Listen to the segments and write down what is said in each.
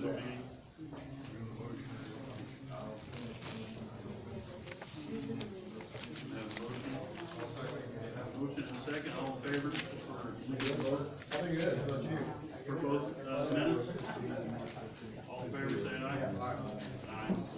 special meeting. Have a motion and a second, all in favor for, Pretty good, how about you? for both, minutes? All in favor, say aye. Aye, motion passes.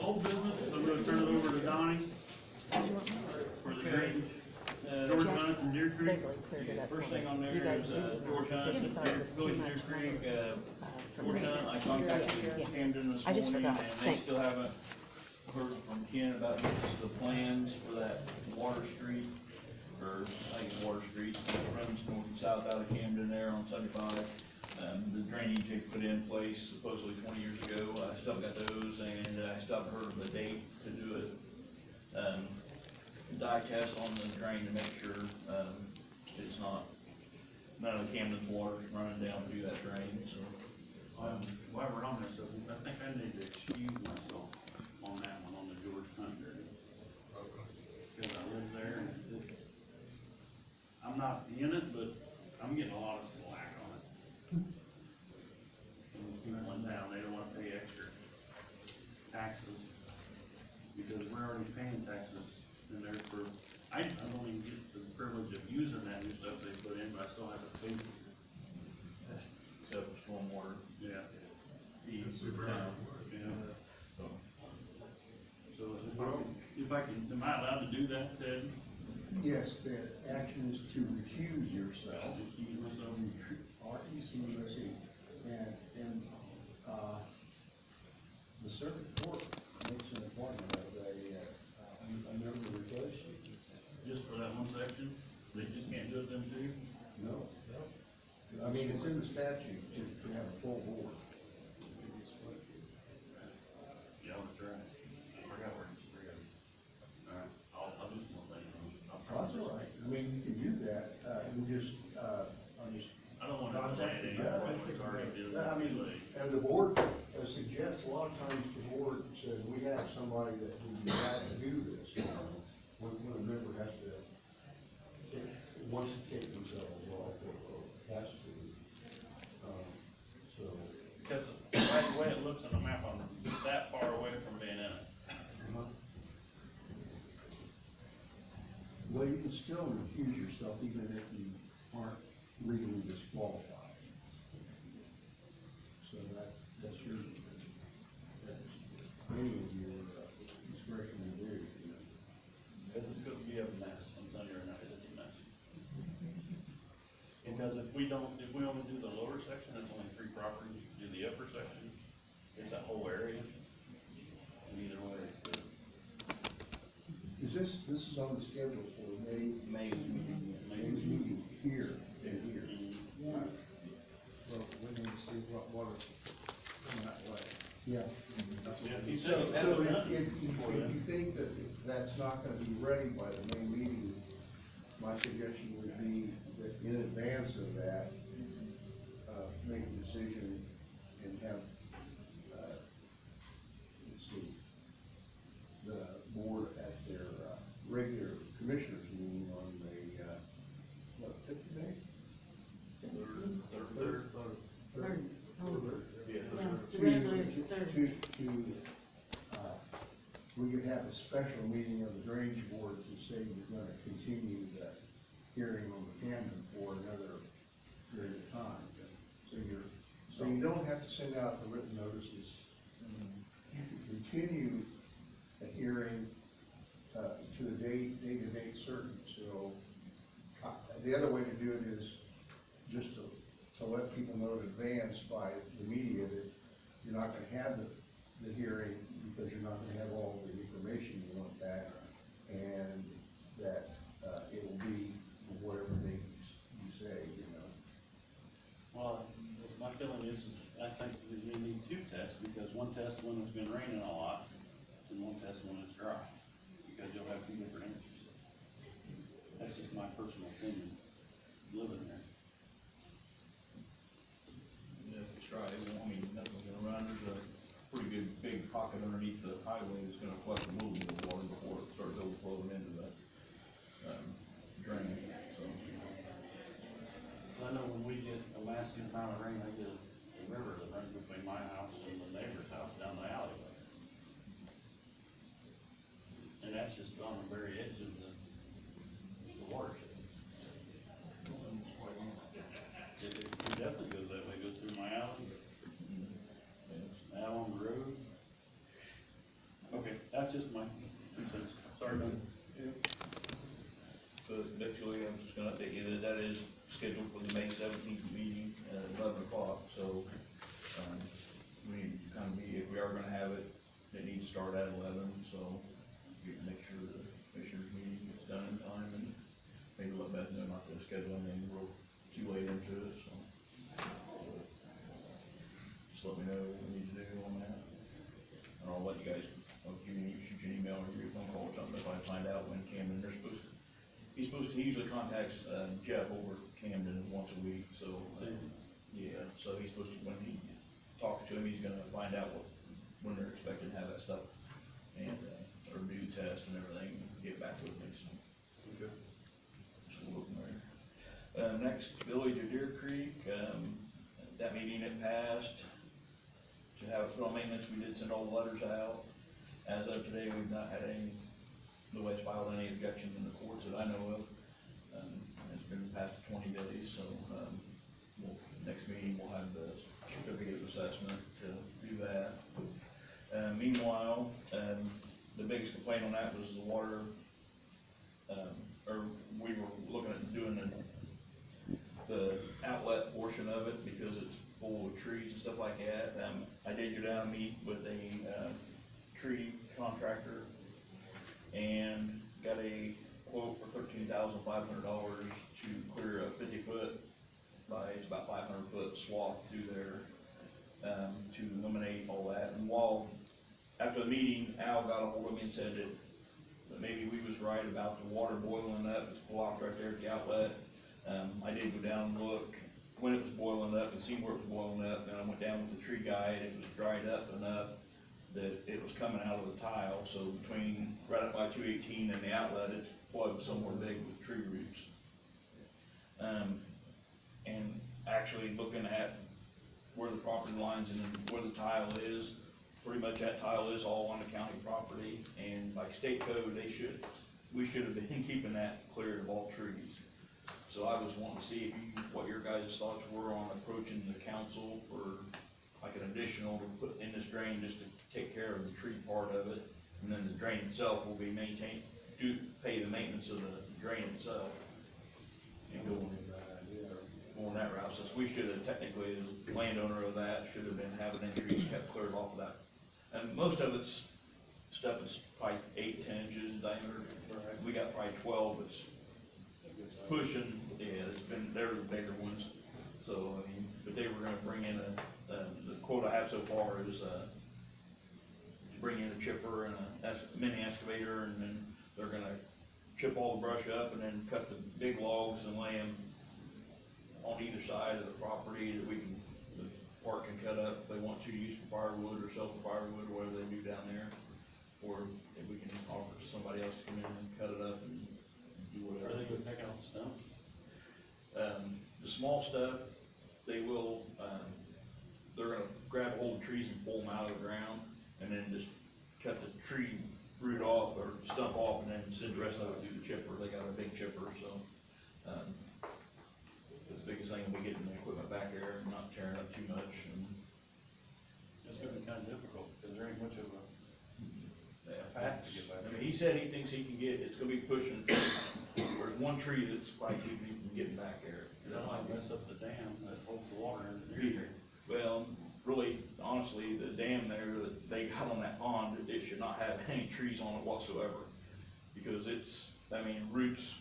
Old business, I'm gonna turn it over to Donnie for the drainage. George Hunt and Deer Creek. They really cleared it up. First for me. thing on there You guys is, did, didn't you? George Hunt, He thought it was too Village much Deer Creek, for George Hunt, I minutes. contacted Yeah. Camden this I just morning, forgot. and they Thanks. still haven't heard from Ken about the plans for that Water Street, or, I think it's Water Street, that runs north and south out of Camden there on 75. The drainage they put in place supposedly 20 years ago, I still got those, and I still haven't heard of a date to do it. Dye test on the drain to make sure, it's not, none of the Camden's water's running down through that drain, so. While we're on this, I think I need to excuse myself on that one, on the George Hunt area. Cause I live there and I'm not in it, but I'm getting a lot of slack on it. People in town, they don't wanna pay extra taxes, because we're already paying taxes in there for, I don't even get the privilege of using that new stuff they put in, but I still have to pay for it. So stormwater. Yeah. Town. Yeah. So, So if I can, am I allowed to do that, Ted? Yes, the action is to recuse yourself. Excuse myself. RECUSE. And, the circuit court makes an appointment of a member replace you. Just for that one section? They just can't do it then too? No. I mean, it's in the statute to have a full board. Yeah, that's right. I forgot where it's for. Alright, I'll do some more things. I'll try. That's all right. I mean, you can do that, and just, I'll just I don't wanna contact delay the it judge. anymore. It's already been I mean, delayed. and the board suggests, a lot of times the board says, we have somebody that would be glad to do this. When a member has to, wants to take themselves off, or has to. So, Because the way it looks on the map, I'm that far away from being in it. well, you can still recuse yourself even if you aren't legally disqualified. So that's your, that's any of your discretion to do, you know. Because it's gonna be a mess, I'm telling you right now, it's a mess. Because if we only do the lower section, it's only 3 properties, do the upper section, it's a whole area. And either way, Is this is on the schedule for May's meeting. May's meeting here and here. Right. Well, we need to see what water coming that way. Yeah. yeah, if you So, said so that, if you think that that's not gonna be ready by the May meeting, my suggestion would be that in advance of that, make a decision and have, let's see, the board at their, regular commissioners meeting on the, what, 5th of May? third, Yeah, To, the regular is third. we could have a special meeting of the drainage board to say you're gonna continue the hearing on the Camden for another period of time. So you don't have to send out the written notices. You can continue a hearing, to a date certain, so, the other way to do it is just to let people know in advance by the media that you're not gonna have the hearing because you're not gonna have all the information you want back, and that, it will be whatever date you say, you know. well, my feeling is I think we need 2 tests, because one test when it's been raining a lot, and one test when it's dry, because you'll have 2 different answers. That's just my personal opinion, living there. Yeah, if it's dry, it won't, I mean, nothing's gonna run, there's a pretty good big pocket underneath the highway that's gonna collect a little bit of water before it starts overflowing into the, drain, so. I know when we get a massive amount of rain, I get a river that runs between my house and the neighbor's house down the alleyway. And that's just on the very edge of the watershed. It definitely goes that way, goes through my alley, out on the road. Okay, that's just my 2 cents. Sorry, Ben. But eventually, I'm just gonna update you that that is scheduled for the May 17th meeting at 11 o'clock, so, we need to kind of be, if we are gonna have it, it needs to start at 11, so we can make sure the commissioners meeting gets done in time, and maybe let Beth know not to schedule anything real too late into it, so. Just let me know what we need to do on that, and I'll let you guys, I'll give you, shoot you an email or give you a phone call or something if I find out when Camden, he usually contacts, Jeff over at Camden once a week, so, yeah, so he's supposed to, when he talks to him, he's gonna find out when they're expecting to have that stuff, and, or do test and everything, and get back with me, so. Okay. So we'll go from there. Next, Village of Deer Creek, that meeting it passed, to have it put on maintenance, we did send all the letters out. As of today, we've not had nobody's filed any objections in the courts that I know of. It's been past 20 days, so, next meeting, we'll have the certificate of assessment to do that. Meanwhile, the biggest complaint on that was the water, or we were looking at doing the outlet portion of it because it's full of trees and stuff like that. I did go down and meet with a, tree contractor and got a quote for $13,500 to clear a 50-foot by, it's about 500-foot swath through there, to eliminate all that. And while, after the meeting, Al got a hold of me and said that maybe we was right about the water boiling up, it's blocked right there at the outlet. I did go down and look when it was boiling up and see where it was boiling up, and I went down with the tree guy, and it was dried up enough that it was coming out of the tile, so between, right up by 218 and the outlet, it's plugged somewhere big with tree roots. And actually looking at where the property lines and where the tile is, pretty much that tile is all on the county property, and by state code, we should have been keeping that cleared of all trees. So I was wanting to see what your guys' thoughts were on approaching the council for like an additional to put in this drain just to take care of the tree part of it, and then the drain itself will be maintained, pay the maintenance of the drain itself. And going that route, since we should have technically, as landowner of that, should have been having them trees kept cleared off of that. And most of it's stuff that's probably 8-10 inches in diameter. We got probably 12, it's pushing, yeah, they're the bigger ones. So, I mean, but they were gonna bring in the quote I have so far is, to bring in a chipper and a mini excavator, and then they're gonna chip all the brush up and then cut the big logs and lay them on either side of the property that the park can cut up if they want to use for firewood or sell for firewood or whatever they do down there. Or if we can offer somebody else to come in and cut it up and do whatever. Are they gonna take out the stumps? The small stuff, they will, they're gonna grab a hold of trees and pull them out of the ground, and then just cut the tree root off or stump off, and then send the rest of it through the chipper. They got a big chipper, so, the biggest thing will be getting the equipment back there and not tearing up too much, and. It's gonna be kinda difficult, because there ain't much of a Yeah, path to get back I there. mean, he said he thinks he can it's gonna be pushing, there's one tree that's probably keeping him from getting back there. That might mess up the dam that holds the water in the near. Well, really, honestly, the dam there that they got on that pond, it should not have any trees on it whatsoever. Because roots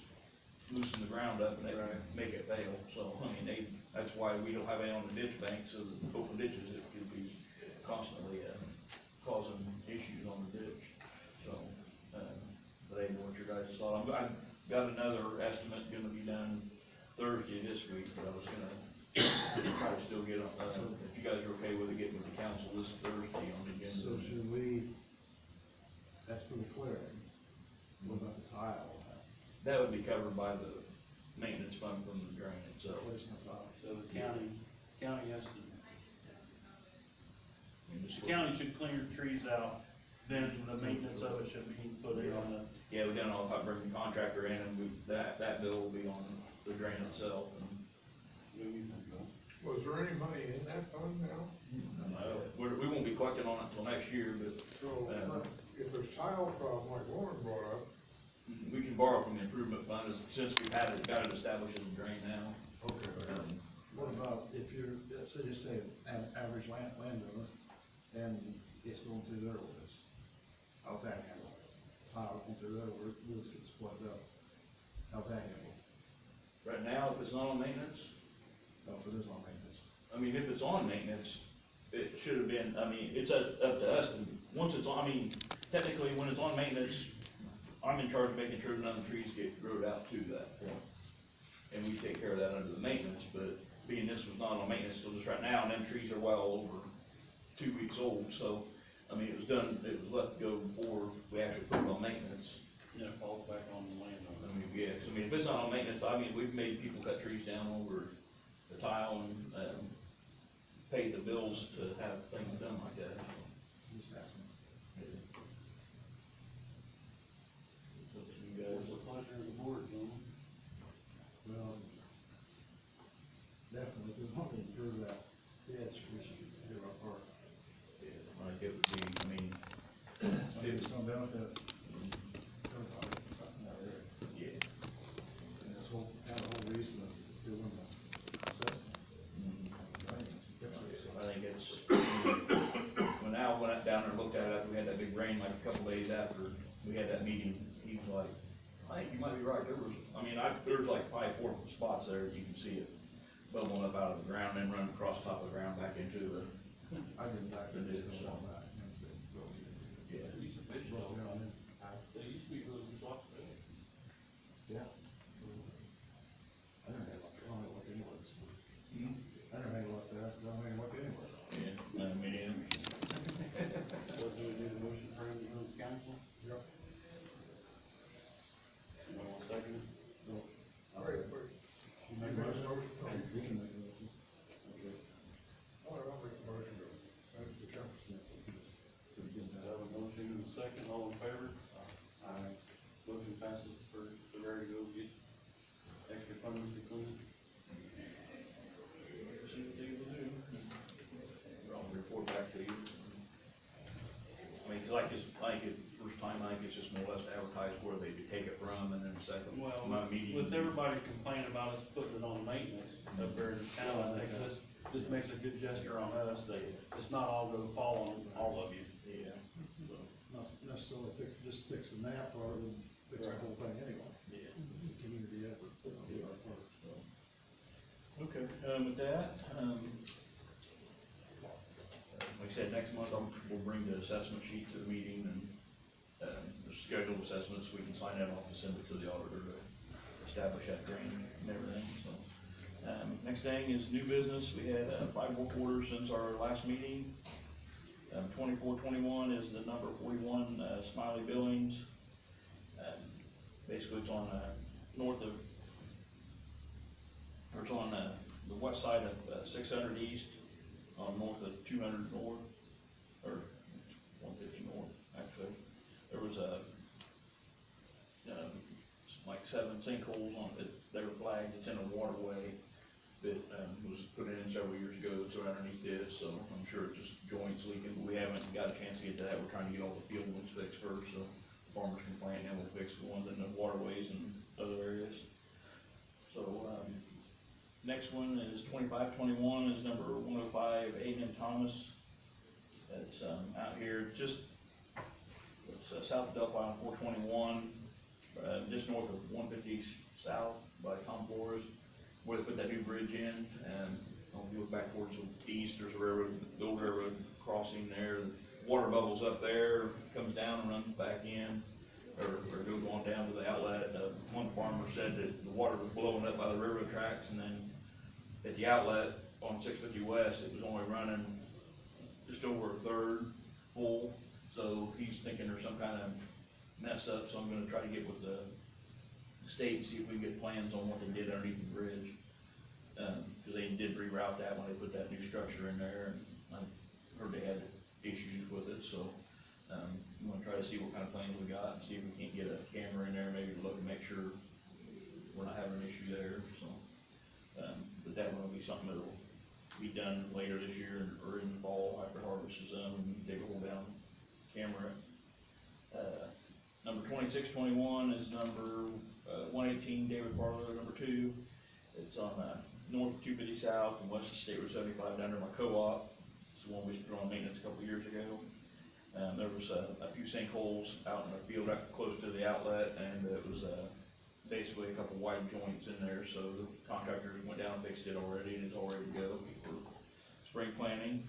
loosen the ground up and they make it fail, so, I mean, that's why we don't have any on the ditch bank, so the open ditches, it could be constantly, causing issues on the ditch, so, but I didn't know what your guys thought. I've got another estimate gonna be done Thursday this week, but I was gonna try to still get, if you guys are okay with it, getting with the council this Thursday on the agenda. So should we, that's for the clearing, what about the tile? That would be covered by maintenance fund from the drain itself. Replacing the tile. So the county has to, I mean, just the county should clean the trees out, then the maintenance of it should be put in on the, Yeah, we done all, if I bring the contractor in, and we, that bill will be on the drain itself, and, Was there any money in that fund now? we won't be collecting on it until next year, but, So, if there's tile problem like Lauren brought up, we can borrow from the improvement fund, since we've got it established as a drain now. okay, What about if you're, say, just say, an average landowner, and it's going through their list? How's that handled? Tile going through their list gets split up. How's that handled? Right now, if it's not on maintenance, Oh, if it is on maintenance. I mean, if it's on maintenance, it should have been, I mean, it's up to us, to once it's on, I mean, technically, when it's on maintenance, I'm in charge of making sure none of the trees get growed out to that point. And we take care of that under the maintenance, but being this was not on maintenance till just right now, and them trees are well over 2 weeks old, so, I mean, it was let go before we actually put it on maintenance. yeah, it falls back on the landowner. I mean, yeah, 'cause I mean, if it's not on maintenance, I mean, we've made people cut trees down over the tile and, pay the bills to have things done like that. Just asking. So it's you What's the guys. pleasure of the board, gentlemen? Well, definitely, if we want to improve that ditch, we should do our part. Like it would be, I mean, I think it's gonna benefit everybody up in that area. yeah. And that's kind of the whole reason of doing the assessment. I think it's, when Al went down there and looked at it, after we had that big rain, like a couple days after we had that meeting, he was like, I think you might be right, there was, I mean, there's like 4 spots there, you can see it bubbling up out of the ground and running across top of the ground back into the, I didn't back It is, into so. all that. yeah. It used to fish Well, though. yeah, I mean, They used to be really good spot to fish. yeah. I never had luck, I don't have luck anywhere this morning. Hmm? I never had luck there, I don't have luck anywhere. Yeah, I mean, So do we do the motion for him to go to council? Yep. You want to second it? No. wait, You you make make a a motion? motion, We can make a motion. Okay. I'll make a motion to send it to council. I have a motion and a second, all in favor? Aye. Motion passes for Larry to go get extra funds to clean. see what they will do. I'll report back to you. I mean, 'cause like this, I think first time, I think it's just more or less to advertise where they could take it from, and then second, Well, my meeting. with everybody complaining about us putting it on maintenance up there in town, I think this makes a good gesture on us, that it's not all gonna fall on all of you. Yeah. So, Not necessarily just fix the map, or fix the Right. whole thing anyway. yeah. Community effort, that'll be our part. Okay, with that, like I said, next month, we'll bring the assessment sheet to the meeting, and, the scheduled assessments, we can sign that off and send it to the auditor to establish that drain and everything, so. Next thing is new business, we had, 5 work orders since our last meeting. 2421 is the number 41, Smiley Billings. Basically, it's on, north of, or it's on, the west side of, 600 east, on north of 200 north, or 150 north, actually. There was like 7 sinkholes on it, they were flagged, it's in a waterway that, was put in several years ago, it's right underneath this, so I'm sure it's just joints leaking, but we haven't got a chance to get to that, we're trying to get all the field ones fixed first, so farmers can plant, and we'll fix the ones in the waterways and other areas. So, next one is 2521, is number 105, A&M Thomas. It's, out here, just, it's, south of Delphi on 421, just north of 150 south by Tom Forest, where they put that new bridge in, and if you look back towards the east, there's a railroad, the old railroad crossing there, water bubbles up there, comes down and runs back in, or goes on down to the outlet. One farmer said that the water was blowing up by the railroad tracks, and then at the outlet on 650 West, it was only running just over a third full, so he's thinking there's some kind of mess up, so I'm gonna try to get with the state, see if we can get plans on what they did underneath the bridge. Cause they did reroute that when they put that new structure in there, and I heard they had issues with it, so, we wanna try to see what kind of plans we got, and see if we can't get a camera in there, maybe to look and make sure we're not having an issue there, so. But that one will be something that'll be done later this year, or in the fall, after harvest is done, and dig a hole down, camera. Number 2621 is number, 118 David Barlow, number 2. It's on, north of 250 south and west of State Road 75 down near my co-op. It's the one we put on maintenance a couple of years ago. There was a few sinkholes out in the field close to the outlet, and it was basically a couple wide joints in there, so the contractors went down and fixed it already, and it's all ready to go for spring planting.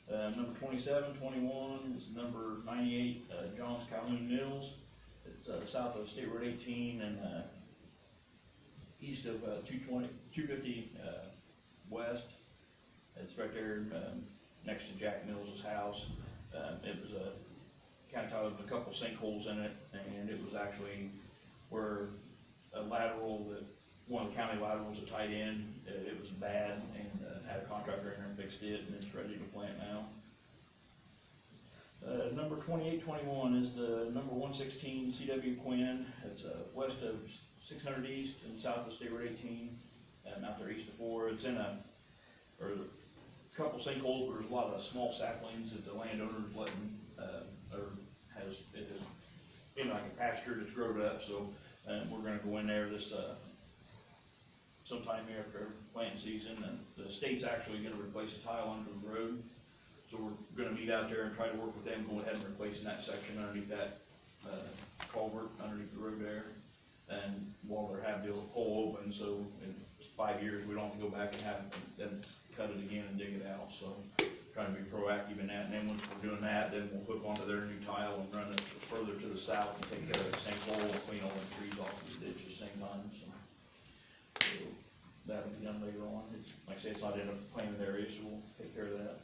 Number 2721 is number 98 Johns Calhoun Mills. It's south of State Road 18 and east of 250 west. It's right there next to Jack Mills's house. It was there was a couple sinkholes in it, and it was actually where a lateral that, one of the county laterals that tied in, it was bad, and had a contractor in there and fixed it, and it's ready to plant now. Number 2821 is the number 116 CW Quinn. It's west of 600 East and south of State Road 18, and out there east of 4. It's in a couple sinkholes, but there's a lot of small saplings that the landowner's letting, it has been like a pasture that's grown up, so we're gonna go in there this sometime here after planting season, and the state's actually gonna replace a tile under the road, so we're gonna meet out there and try to work with them, go ahead and replacing that section underneath that culvert underneath the road there. And while they're having the hole open, so in 5 years, we don't have to go back and have them cut it again and dig it out, so trying to be proactive in that. And then once we're doing that, then we'll hook onto their new tile and run it further to the south and take care of the same hole and clean all the trees off of the ditch at the same time, so that'll be done later on. It's, like I say, it's not in a planted area, so we'll take care of that.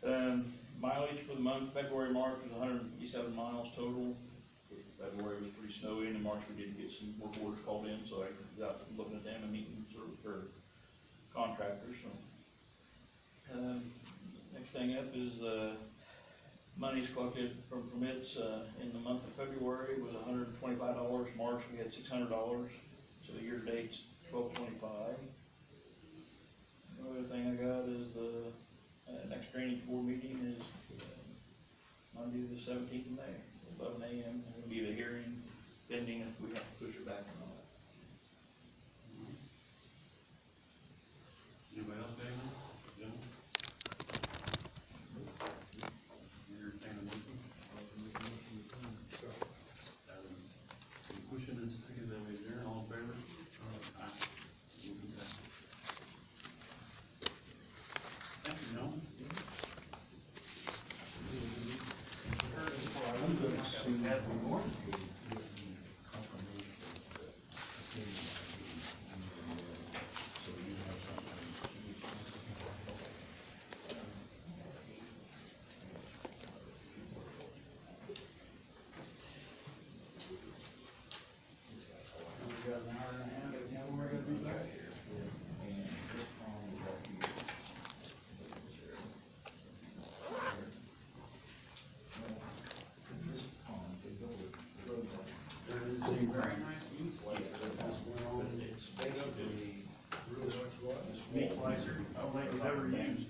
And mileage for the month, February, March was 157 miles total. February was pretty snowy, and in March we did get some work orders called in, so I was out looking at them and meeting for contractors. So, next thing up is the monies collected from permits in the month of February was $125. March we had $600, so the year to date's $1225. The other thing I got is the next drainage board meeting is Monday the 17th of May. 11 a.m. It'll be the hearing, pending if we have to push it back or not. Anybody else, David? Jim? Entertain a motion. Pushing and sticking them in there, all in favor? Aye. Thank you, Nolan. We got an hour and a half before we're gonna be back here. There is a very nice meat slicer that just went on. It's basically meat slicer, I don't think we've ever used.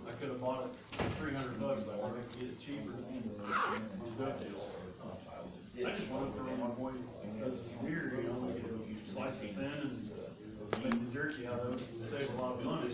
I could have bought it for $300, but I think get it cheaper. I just wanted to throw my point, because it's weird, you know, you slice it thin and make the jerky out of it, save a lot of money.